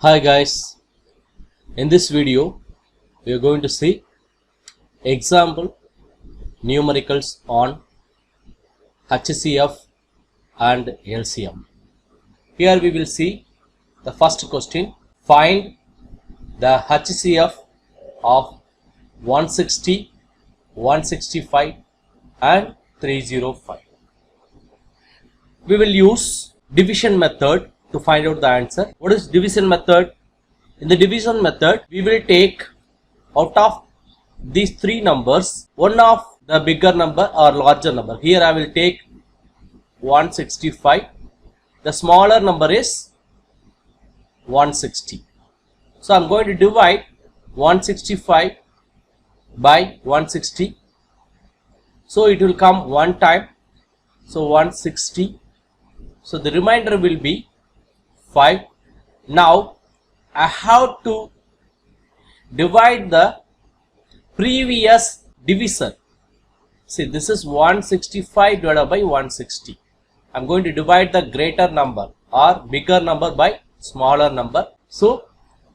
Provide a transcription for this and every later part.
Hi guys, in this video we are going to see example numericals on HCF and LCM. Here we will see the first question. Find the HCF of 160, 165 and 305. We will use division method to find out the answer. What is division method? In the division method, we will take out of these three numbers one of the bigger number or larger number. Here I will take 165. The smaller number is 160. So I am going to divide 165 by 160. So it will come one time. So 160. So the remainder will be 5. Now I have to divide the previous divisor. See, this is 165 divided by 160. I am going to divide the greater number or bigger number by smaller number. So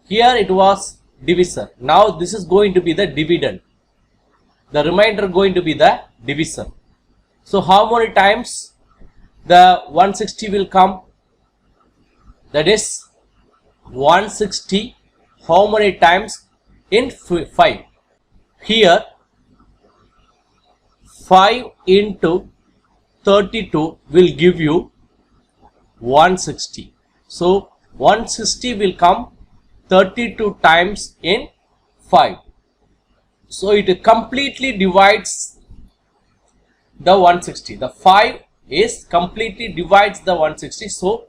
here it was divisor. Now this is going to be the dividend. The remainder going to be the divisor. So how many times the 160 will come? That is 160 how many times in 5? Here 5 into 32 will give you 160. So 160 will come 32 times in 5. So it completely divides the 160. The 5 is completely divides the 160. So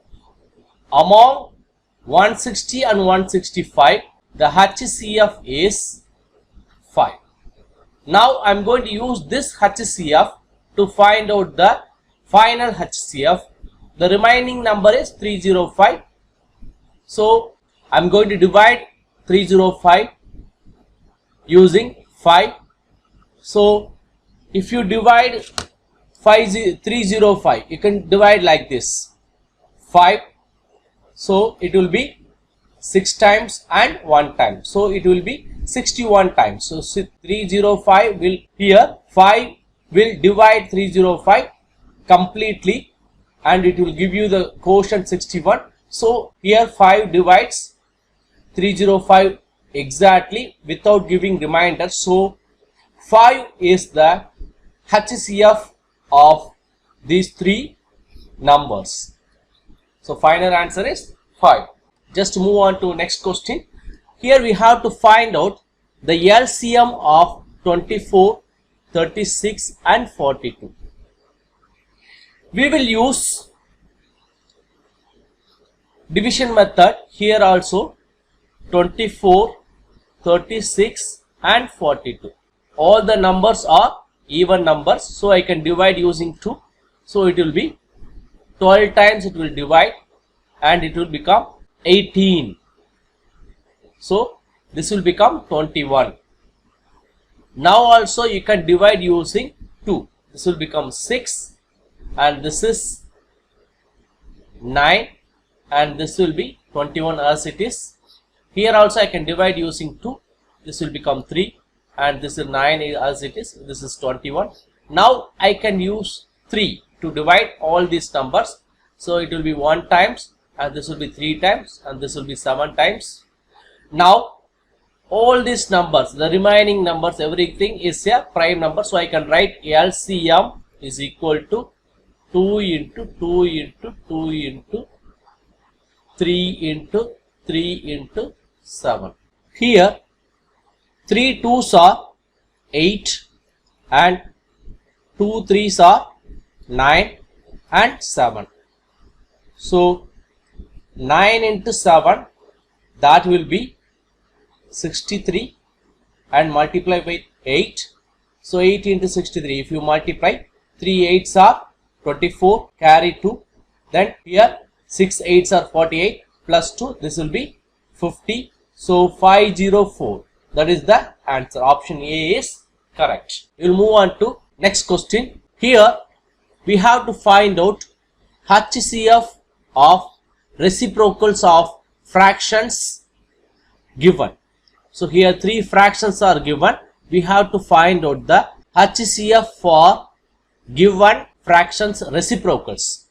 among 160 and 165, the HCF is 5. Now I am going to use this HCF to find out the final HCF. The remaining number is 305. So I am going to divide 305 using 5. So if you divide 305, you can divide like this, 5. So it will be 6 times and 1 time. So it will be 61 times. So 305 will, here 5 will divide 305 completely and it will give you the quotient 61. So here 5 divides 305 exactly without giving remainder. So 5 is the HCF of these three numbers. So final answer is 5. Just move on to next question. Here we have to find out the LCM of 24, 36 and 42. We will use division method here also. 24, 36 and 42. All the numbers are even numbers. So I can divide using 2. So it will be 12 times it will divide and it will become 18. So this will become 21. Now also you can divide using 2. This will become 6 and this is 9 and this will be 21 as it is. Here also I can divide using 2. This will become 3 and this is 9 as it is. This is 21. Now I can use 3 to divide all these numbers. So it will be 1 times and this will be 3 times and this will be 7 times. Now all these numbers, the remaining numbers, everything is a prime number. So I can write LCM is equal to 2 into 2 into 2 into 3 into 3 into 7. Here 3 2s are 8 and 2 3s are 9 and 7. So 9 into 7, that will be 63 and multiply by 8. So 8 into 63, if you multiply 3 8s are 24, carry 2, then here 6 8s are 48 plus 2, this will be 50. So 504, that is the answer. Option A is correct. We will move on to next question. Here we have to find out HCF of reciprocals of fractions given. So here 3 fractions are given. We have to find out the HCF for given fractions reciprocals.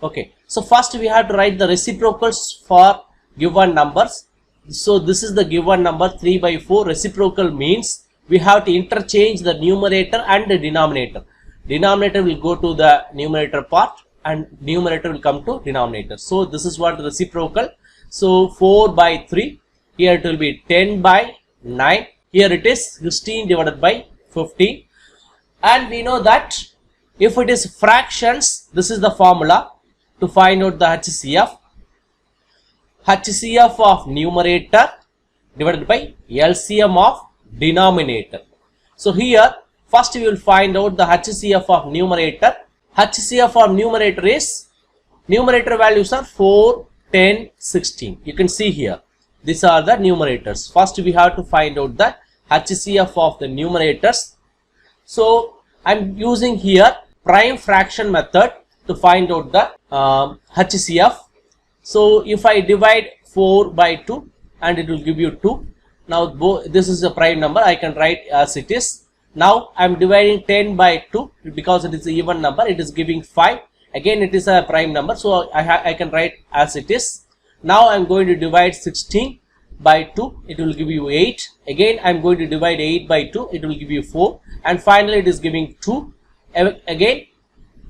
Okay, so first we have to write the reciprocals for given numbers. So this is the given number 3 by 4. Reciprocal means we have to interchange the numerator and the denominator. Denominator will go to the numerator part and numerator will come to denominator. So this is what reciprocal. So 4 by 3, here it will be 10 by 9, here it is 16 divided by 15, and we know that if it is fractions, this is the formula to find out the HCF. HCF of numerator divided by LCM of denominator. So here first we will find out the HCF of numerator. HCF of numerator is, numerator values are 4, 10, 16. You can see here, these are the numerators. First we have to find out the HCF of the numerators. So I am using here prime fraction method to find out the HCF. So if I divide 4 by 2 and it will give you 2. Now this is a prime number, I can write as it is. Now I am dividing 10 by 2 because it is an even number, it is giving 5. Again it is a prime number, so I can write as it is. Now I am going to divide 16 by 2, it will give you 8. Again I am going to divide 8 by 2, it will give you 4. And finally it is giving 2. Again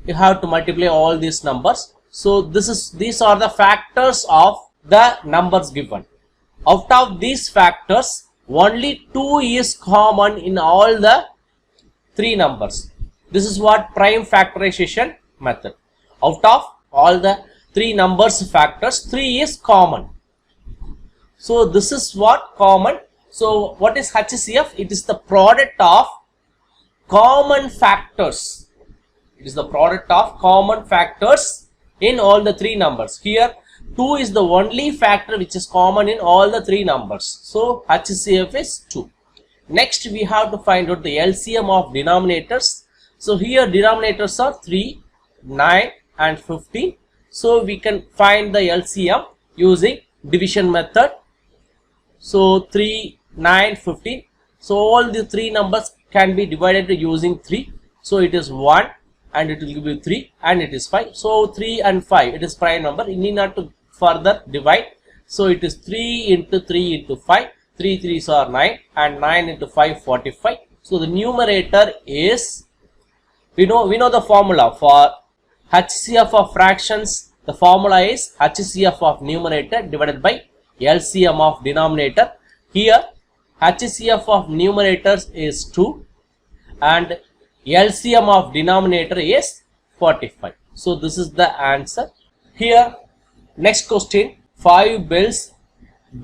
you have to multiply all these numbers. So these are the factors of the numbers given. Out of these factors, only 2 is common in all the 3 numbers. This is what prime factorization method. Out of all the 3 numbers factors, 3 is common. So this is what common. So what is HCF? It is the product of common factors. It is the product of common factors in all the 3 numbers. Here 2 is the only factor which is common in all the 3 numbers. So HCF is 2. Next we have to find out the LCM of denominators. So here denominators are 3, 9 and 15. So we can find the LCM using division method. So 3, 9, 15. So all the 3 numbers can be divided using 3. So it is 1 and it will give you 3 and it is 5. So 3 and 5, it is prime number. You need not to further divide. So it is 3 into 3 into 5. 3 3s are 9 and 9 into 5 45. So the numerator is, we know the formula for HCF of fractions. The formula is HCF of numerator divided by LCM of denominator. Here HCF of numerators is 2 and LCM of denominator is 45. So this is the answer. Here next question, 5 bells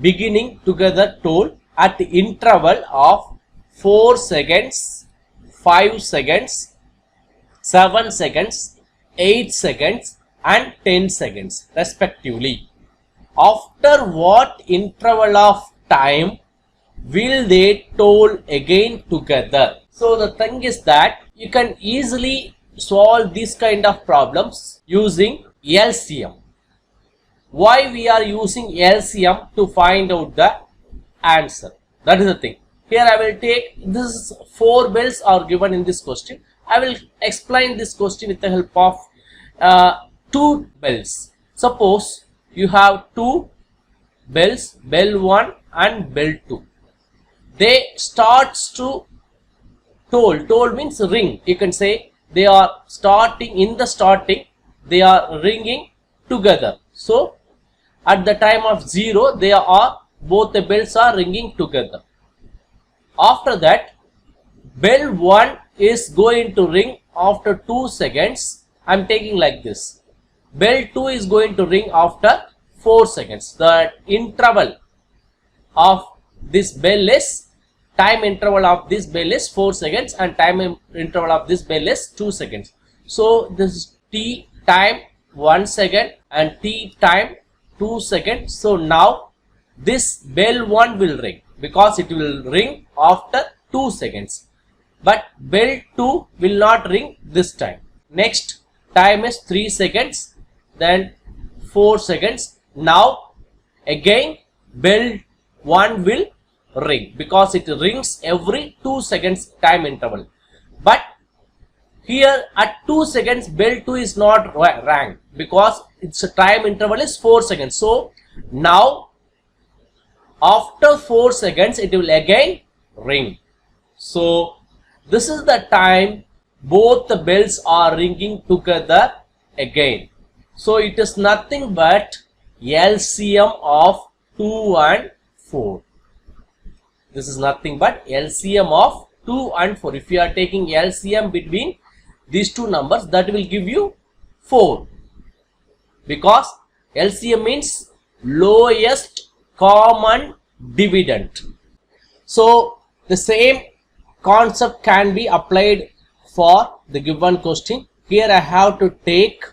beginning together toll at the interval of 4 seconds, 5 seconds, 7 seconds, 8 seconds and 10 seconds respectively. After what interval of time will they toll again together? So the thing is that you can easily solve this kind of problems using LCM. Why we are using LCM? To find out the answer. That is the thing. Here I will take, this 4 bells are given in this question. I will explain this question with the help of 2 bells. Suppose you have 2 bells, bell 1 and bell 2. They starts to toll. Toll means ring. You can say they are starting, in the starting they are ringing together. So at the time of 0 they are, both the bells are ringing together. After that bell 1 is going to ring after 2 seconds. I am taking like this. Bell 2 is going to ring after 4 seconds. The interval of this bell is, time interval of this bell is 4 seconds and time interval of this bell is 2 seconds. So this is T time 1 second and T time 2 seconds. So now this bell 1 will ring because it will ring after 2 seconds. But bell 2 will not ring this time. Next time is 3 seconds, then 4 seconds. Now again bell 1 will ring because it rings every 2 seconds time interval. But here at 2 seconds bell 2 is not rang because its time interval is 4 seconds. So now after 4 seconds it will again ring. So this is the time both the bells are ringing together again. So it is nothing but LCM of 2 and 4. This is nothing but LCM of 2 and 4. If you are taking LCM between these two numbers, that will give you 4, because LCM means lowest common dividend. So the same concept can be applied for the given question. Here I have to take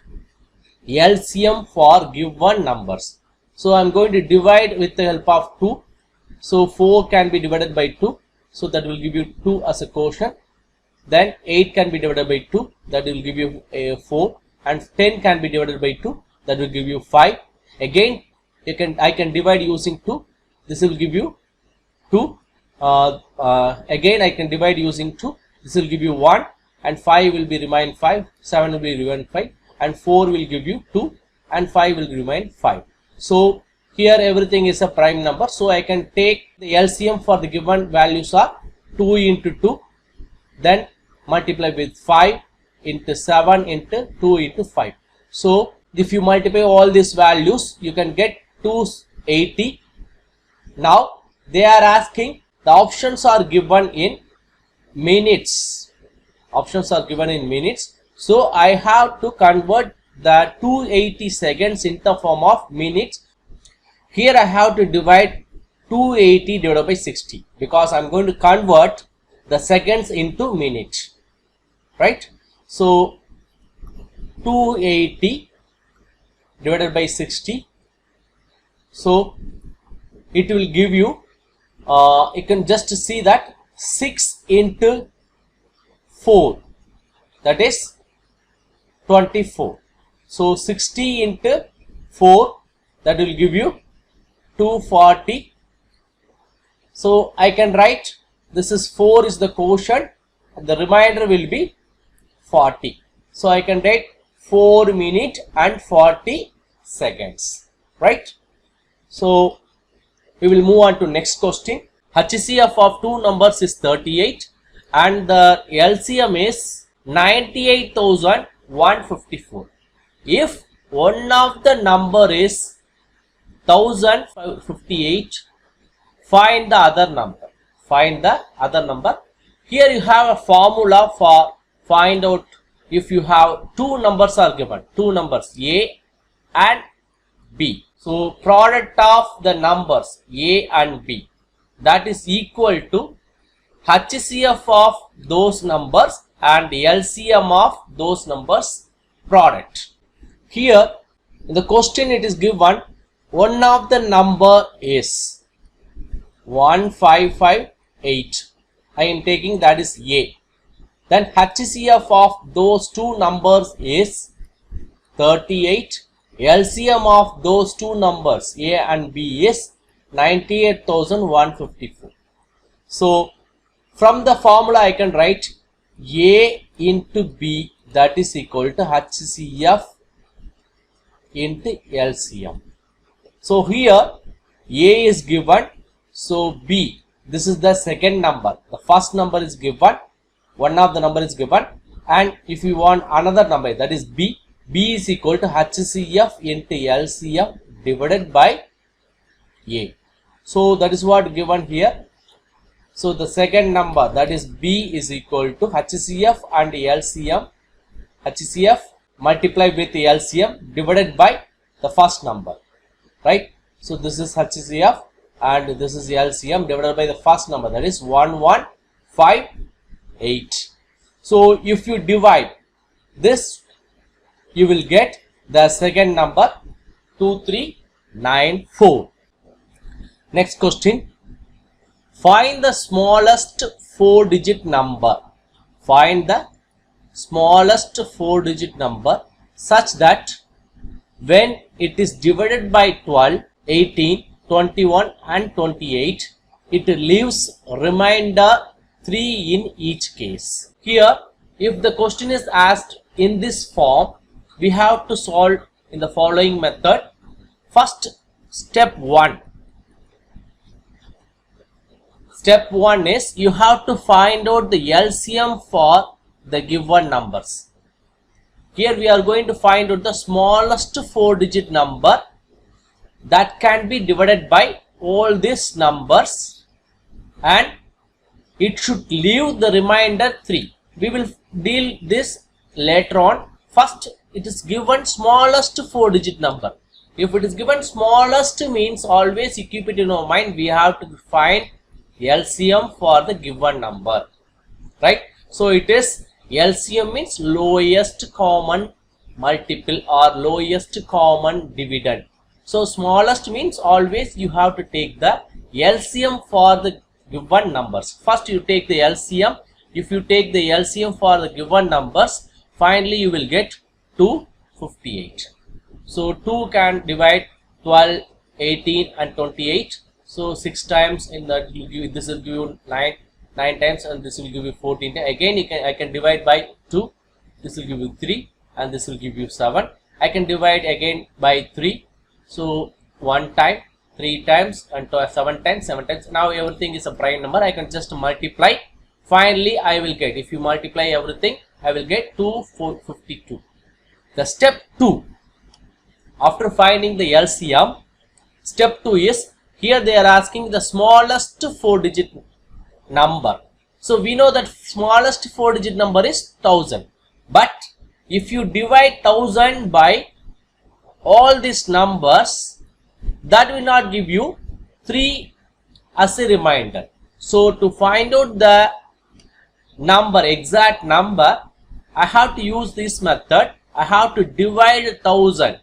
LCM for given numbers. So I am going to divide with the help of 2. So 4 can be divided by 2. So that will give you 2 as a quotient. Then 8 can be divided by 2. That will give you 4. And 10 can be divided by 2. That will give you 5. Again, I can divide using 2. This will give you 2. Again, I can divide using 2. This will give you 1. And 5 will be remain 5. 7 will be remain 5. And 4 will give you 2. And 5 will remain 5. So here everything is a prime number. So I can take the LCM for the given values are 2 into 2. Then multiply with 5 into 7 into 2 into 5. So if you multiply all these values, you can get 280. Now they are asking, the options are given in minutes. Options are given in minutes. So I have to convert the 280 seconds in the form of minutes. Here I have to divide 280 divided by 60 because I am going to convert the seconds into minutes, right? So 280 divided by 60. So it will give you, you can just see that 6 into 4, that is 24. So 60 into 4, that will give you 240. So I can write, this is 4 is the quotient, and the remainder will be 40. So I can write 4 minutes and 40 seconds, right? So we will move on to next question. HCF of two numbers is 38 and the LCM is 98,154. If one of the number is 1058, find the other number. Find the other number. Here you have a formula for find out if you have two numbers are given, two numbers A and B. So product of the numbers A and B, that is equal to HCF of those numbers and LCM of those numbers product. Here in the question it is given one of the number is 1558. I am taking that is A. Then HCF of those two numbers is 38. LCM of those two numbers A and B is 98,154. So from the formula I can write A into B, that is equal to HCF into LCM. So here A is given, so B, this is the second number. The first number is given, one of the number is given, and if you want another number, that is B, B is equal to HCF into LCM divided by A. So that is what given here. So the second number, that is B, is equal to HCF and LCM, HCF multiplied with LCM divided by the first number, right? So this is HCF and this is LCM divided by the first number, that is 1158. So if you divide this, you will get the second number 2394. Next question. Find the smallest 4-digit number. Find the smallest 4-digit number such that when it is divided by 12, 18, 21 and 28. It leaves remainder 3 in each case. Here, if the question is asked in this form, we have to solve in the following method. First, step 1. Step 1 is you have to find out the LCM for the given numbers. Here we are going to find out the smallest 4-digit number that can be divided by all these numbers, and it should leave the remainder 3. We will deal this later on. First, it is given smallest 4-digit number. If it is given smallest means always you keep it in your mind, we have to find LCM for the given number, right? So it is LCM means lowest common multiple or lowest common dividend. So smallest means always you have to take the LCM for the given numbers. First you take the LCM. If you take the LCM for the given numbers, finally you will get 258. So 2 can divide 12, 18 and 28. So 6 times in that this will give you 9 times, and this will give you 14. Again I can divide by 2. This will give you 3 and this will give you 7. I can divide again by 3. So 1 time, 3 times and 7 times. Now everything is a prime number. I can just multiply. Finally I will get, if you multiply everything, I will get 252. The step 2, after finding the LCM, step 2 is, here they are asking the smallest 4-digit number. So we know that smallest 4-digit number is 1000. But if you divide 1000 by all these numbers, that will not give you 3 as a remainder. So to find out the number, exact number, I have to use this method. I have to divide 1000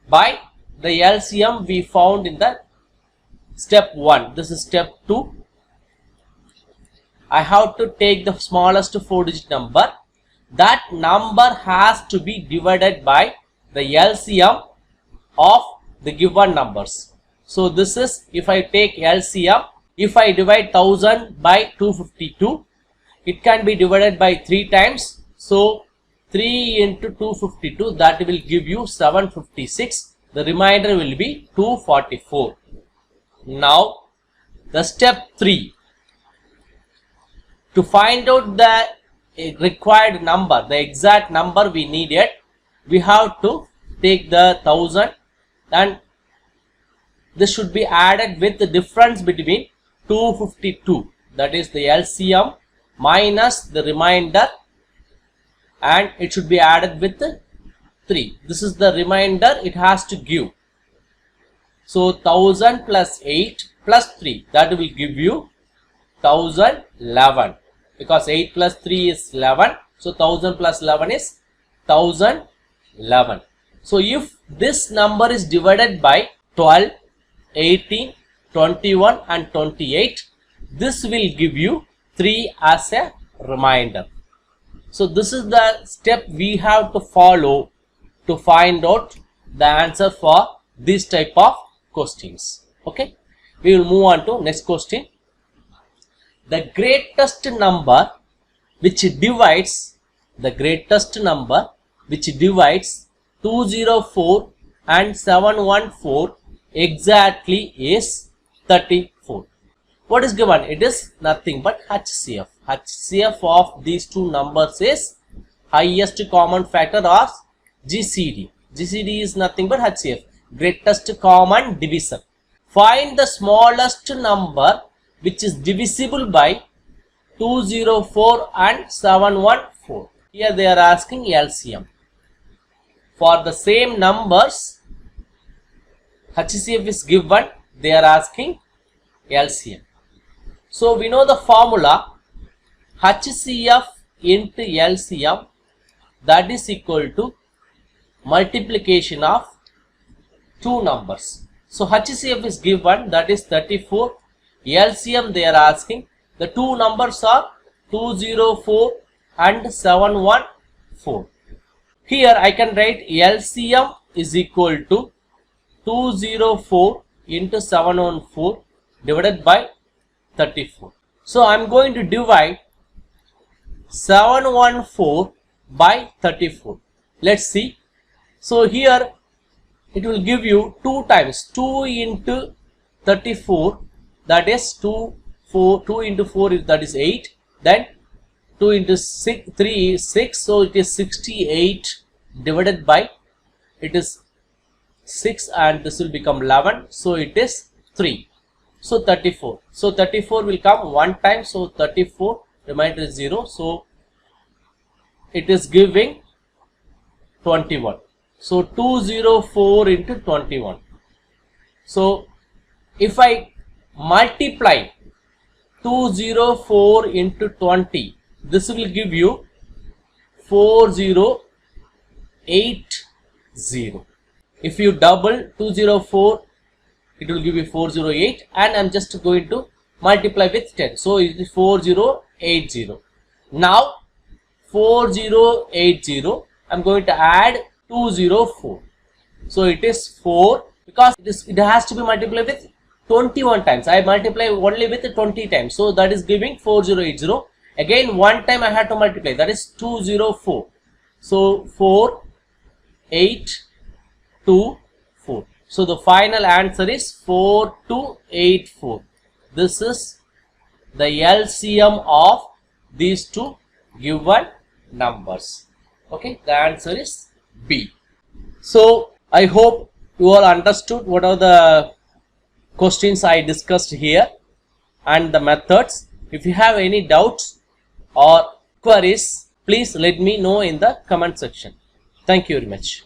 by the LCM we found in the step 1. This is step 2. I have to take the smallest 4-digit number. That number has to be divided by the LCM of the given numbers. So this is, if I take LCM, if I divide 1000 by 252, it can be divided by 3 times. So 3 into 252, that will give you 756. The remainder will be 244. Now the step 3. To find out the required number, the exact number we needed, we have to take the 1000 and this should be added with the difference between 252, that is the LCM, minus the remainder, and it should be added with 3. This is the remainder it has to give. So 1000 plus 8 plus 3, that will give you 1011, because 8 plus 3 is 11. So 1000 plus 11 is 1011. So if this number is divided by 12, 18, 21 and 28, this will give you 3 as a remainder. So this is the step we have to follow to find out the answer for this type of questions. Okay, we will move on to next question. The greatest number which divides 204 and 714 exactly is 34. What is given? It is nothing but HCF. HCF of these two numbers is highest common factor or GCD. GCD is nothing but HCF, greatest common divisor. Find the smallest number which is divisible by 204 and 714. Here they are asking LCM. For the same numbers, HCF is given, they are asking LCM. So we know the formula, HCF into LCM, that is equal to multiplication of two numbers. So HCF is given, that is 34. LCM they are asking, the two numbers are 204 and 714. Here I can write LCM is equal to 204 into 714 divided by 34. So I am going to divide 714 by 34. Let's see. So here it will give you 2 times 2 into 34, that is 2 into 4 is, that is 8. Then 2 into 3 is 6, so it is 68 divided by, it is 6 and this will become 11, so it is 3. So 34. So 34 will come one time, so 34, remainder is 0, so it is giving 21. So 204 into 21. So if I multiply 204 into 20, this will give you 4080. If you double 204, it will give you 408, and I am just going to multiply with 10. So it is 4080. Now 4080, I am going to add 204. So it is 4, because it has to be multiplied with 21 times. I multiply only with 20 times. So that is giving 4080. Again one time I have to multiply, that is 204. So 4824. So the final answer is 4284. This is the LCM of these two given numbers. Okay, the answer is B. So I hope you all understood what are the questions I discussed here and the methods. If you have any doubts or queries, please let me know in the comment section. Thank you very much.